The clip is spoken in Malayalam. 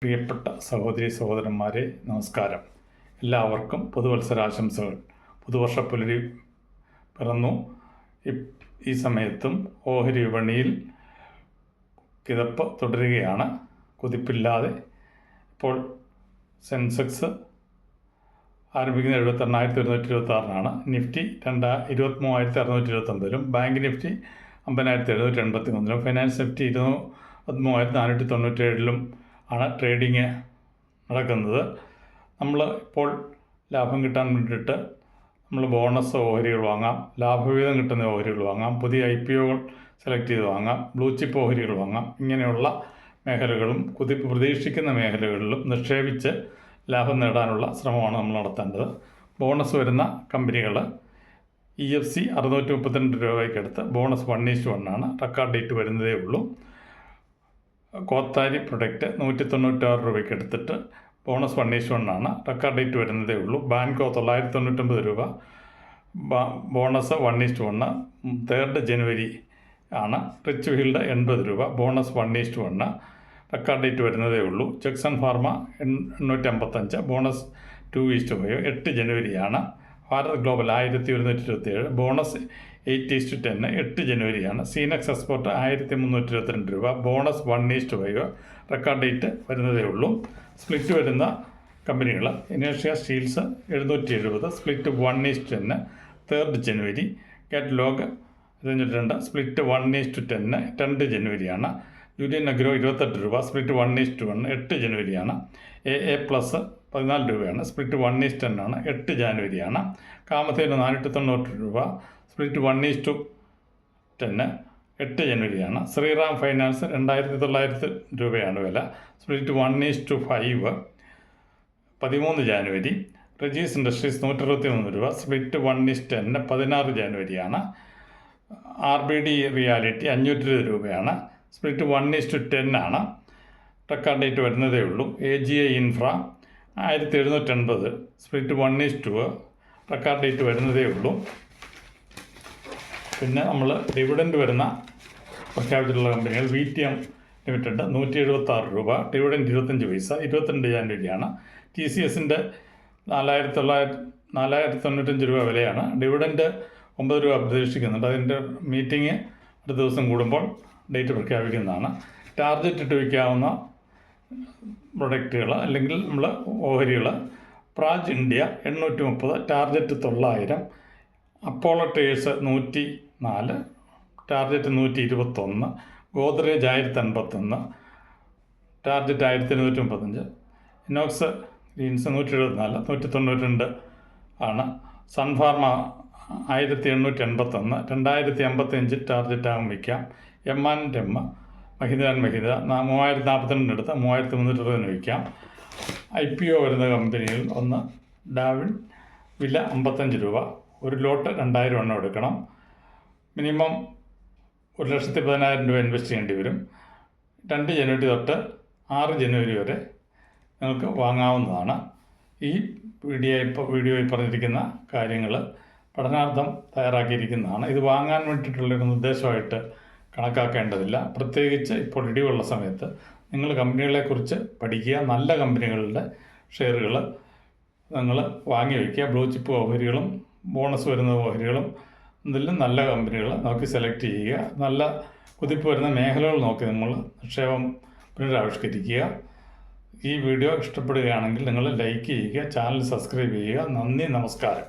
പ്രിയപ്പെട്ട സഹോദരി സഹോദരന്മാരെ, നമസ്കാരം. എല്ലാവർക്കും പുതുവത്സരാശംസകൾ. പുതുവർഷ പുലരി പിറന്നു. ഈ സമയത്തും ഓഹരി വിപണിയിൽ കിതപ്പ് തുടരുകയാണ്, കുതിപ്പില്ലാതെ. ഇപ്പോൾ സെൻസെക്സ് ആരംഭിക്കുന്ന 78,126 Nifty 23,629 bank Nifty 50,783 finance Nifty 23,497 ആണ് ട്രേഡിങ് നടക്കുന്നത്. നമ്മൾ ഇപ്പോൾ ലാഭം കിട്ടാൻ വേണ്ടിയിട്ട് നമ്മൾ ബോണസ് ഓഹരികൾ വാങ്ങാം, ലാഭവിഹിതം കിട്ടുന്ന ഓഹരികൾ വാങ്ങാം, പുതിയ IPOകൾ സെലക്ട് ചെയ്ത് വാങ്ങാം, ബ്ലൂ ചിപ്പ് ഓഹരികൾ വാങ്ങാം. ഇങ്ങനെയുള്ള മേഖലകളും കുതിപ്പ് പ്രതീക്ഷിക്കുന്ന മേഖലകളിലും നിക്ഷേപിച്ച് ലാഭം നേടാനുള്ള ശ്രമമാണ് നമ്മൾ നടത്തേണ്ടത്. ബോണസ് വരുന്ന കമ്പനികൾ EFC 632 രൂപയ്ക്കടുത്ത് ബോണസ് 1:1 ആണ്. റെക്കോർഡ് ഡേറ്റ് വരുന്നതേ ഉള്ളൂ. കോത്താരി പ്രൊഡക്റ്റ് 196 രൂപയ്ക്ക് എടുത്തിട്ട് ബോണസ് 1:1 ആണ്. റെക്കോർഡ് ഡേറ്റ് വരുന്നതേ ഉള്ളൂ. ബാൻകോ 999 രൂപ, ബോണസ് 1:1. 3 ജനുവരി ആണ്. റിച്ച് ഫീൽഡ് 80 രൂപ, ബോണസ് 1:1. റെക്കോർഡ് ഡേറ്റ് വരുന്നതേ ഉള്ളൂ. Jackson pharma 855, bonus 2:5. 8 ജനുവരിയാണ്. Bharat global 1127, bonus 8:10. 8 ജനുവരിയാണ്. സീനക്സ് എക്സ്പോർട്ട് 1322 രൂപ, ബോണസ് 1:5. റെക്കോർഡ് ഡേറ്റ് വരുന്നതേ ഉള്ളൂ. സ്പ്ലിറ്റ് വരുന്ന കമ്പനികൾ ഇനേഷ്യ സ്റ്റീൽസ് 770, സ്പ്ലിറ്റ് 1:10. 3 ജനുവരി. Catalogue 202, split 1:10. 2 ജനുവരിയാണ്. യൂലിയൻ അഗ്രോ 28 രൂപ, സ്പ്ലിറ്റ് 1:1. 8 ജനുവരിയാണ്. AA പ്ലസ് 14 രൂപയാണ്, സ്പ്ലിറ്റ് 1:10 ആണ്. 8 ജാനുവരിയാണ്. കാമധേനു 490 രൂപ, സ്പ്ലിറ്റ് 1:10. 8 ജനുവരിയാണ്. ശ്രീറാം ഫൈനാൻസ് 2,900 രൂപയാണ് വില, സ്പ്ലിറ്റ് 1:5. 13 ജാനുവരി. റജീസ് ഇൻഡസ്ട്രീസ് 163 രൂപ, സ്പ്ലിറ്റ് 1:10. 16 ജാനുവരിയാണ്. RBD റിയാലിറ്റി 520 രൂപയാണ്, സ്പ്ലിറ്റ് 1:10 ആണ്. റെക്കോർഡ് ഡേറ്റ് വരുന്നതേ ഉള്ളൂ. AGI infra 1780, split 1:2. Record date വരുന്നതേ ഉള്ളൂ. പിന്നെ നമ്മൾ ഡിവിഡൻഡ് വരുന്ന പ്രഖ്യാപിച്ചിട്ടുള്ള കമ്പനികൾ VTM ലിമിറ്റഡ് 176 രൂപ, ഡിവിഡൻഡ് 25 പൈസ. 22 ജാനുവരിയാണ്. TCSൻ്റെ 4,995 രൂപ വിലയാണ്. ഡിവിഡൻഡ് 9 രൂപ പ്രതീക്ഷിക്കുന്നുണ്ട്. അതിൻ്റെ മീറ്റിംഗ് അടുത്ത ദിവസം കൂടുമ്പോൾ ഡേറ്റ് പ്രഖ്യാപിക്കുന്നതാണ്. ടാർജറ്റ് ഇട്ട് വയ്ക്കാവുന്ന പ്രൊഡക്റ്റുകൾ അല്ലെങ്കിൽ നമ്മൾ ഓഹരികൾ: Praj India 830, target 900. Apollo tyres 104, target 121. Godrej 1081, target 1235. Inox greens 174, 192 ആണ്. സൺഫാർമ 1881, 2055 ടാർജറ്റ് ആകും വയ്ക്കാം. M&M മഹീന്ദ്ര 3042 എടുത്ത് 3360 വയ്ക്കാം. IPO വരുന്ന കമ്പനിയിൽ ഒന്ന് ഡാവിൻ, വില 55 രൂപ. ഒരു ലോട്ട് 2000 എണ്ണം എടുക്കണം. മിനിമം 1,10,000 രൂപ ഇൻവെസ്റ്റ് ചെയ്യേണ്ടി വരും. 2 ജനുവരി തൊട്ട് 6 ജനുവരി വരെ നിങ്ങൾക്ക് വാങ്ങാവുന്നതാണ്. ഈ വീഡിയോയിൽ പറഞ്ഞിരിക്കുന്ന കാര്യങ്ങൾ പഠനാർത്ഥം തയ്യാറാക്കിയിരിക്കുന്നതാണ്. ഇത് വാങ്ങാൻ വേണ്ടിയിട്ടുള്ളൊരു നിർദ്ദേശമായിട്ട് കണക്കാക്കേണ്ടതില്ല. പ്രത്യേകിച്ച് ഇപ്പോൾ ഇടിവുള്ള സമയത്ത് നിങ്ങൾ കമ്പനികളെക്കുറിച്ച് പഠിക്കുക. നല്ല കമ്പനികളുടെ ഷെയറുകൾ നിങ്ങൾ വാങ്ങി വയ്ക്കുക. ബ്ലൂ ചിപ്പ് ഓഹരികളും ബോണസ് വരുന്ന ഓഹരികളും ഇതിലും നല്ല കമ്പനികൾ നോക്കി സെലക്ട് ചെയ്യുക. നല്ല കുതിപ്പ് വരുന്ന മേഖലകൾ നോക്കി നിങ്ങൾ നിക്ഷേപം പുനരാവിഷ്കരിക്കുക. ഈ വീഡിയോ ഇഷ്ടപ്പെടുകയാണെങ്കിൽ നിങ്ങൾ ലൈക്ക് ചെയ്യുക, ചാനൽ സബ്സ്ക്രൈബ് ചെയ്യുക. നന്ദി, നമസ്കാരം.